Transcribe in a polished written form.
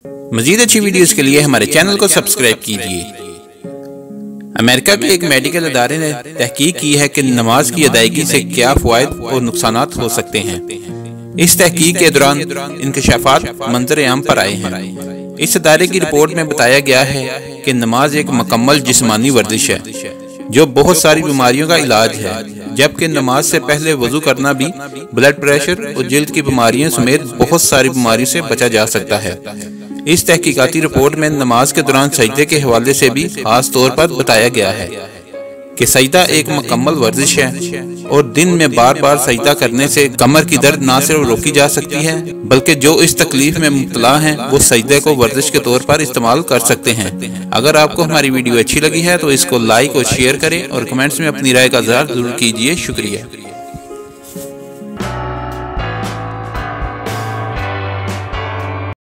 मजीद अच्छी वीडियोस के लिए हमारे चैनल को सब्सक्राइब कीजिए। अमेरिका के एक मेडिकल अदारे ने तहकीक की है कि नमाज की अदायगी से क्या फ़वाइद और नुकसानात हो सकते हैं। इस तहकीक के दौरान इंकशाफात मंजर आम पर आए हैं। इस अदारे की रिपोर्ट में बताया गया है कि नमाज एक मुकम्मल जिस्मानी वर्जिश है जो बहुत सारी बीमारियों का इलाज है, जबकि नमाज से पहले वजू करना भी ब्लड प्रेशर और जिल्द की बीमारियों समेत बहुत सारी बीमारियों से बचा जा सकता है। इस तहकीकाती रिपोर्ट में नमाज के दौरान सजदे के हवाले से भी खास तौर पर बताया गया है कि सजदा एक मुकम्मल वर्जिश है और दिन में बार बार सजदा करने से कमर की दर्द न सिर्फ रोकी जा सकती है बल्कि जो इस तकलीफ में मुब्तला हैं वो सजदे को वर्जिश के तौर पर इस्तेमाल कर सकते हैं। अगर आपको हमारी वीडियो अच्छी लगी है तो इसको लाइक और शेयर करें और कमेंट्स में अपनी राय का इज़हार जरूर कीजिए। शुक्रिया।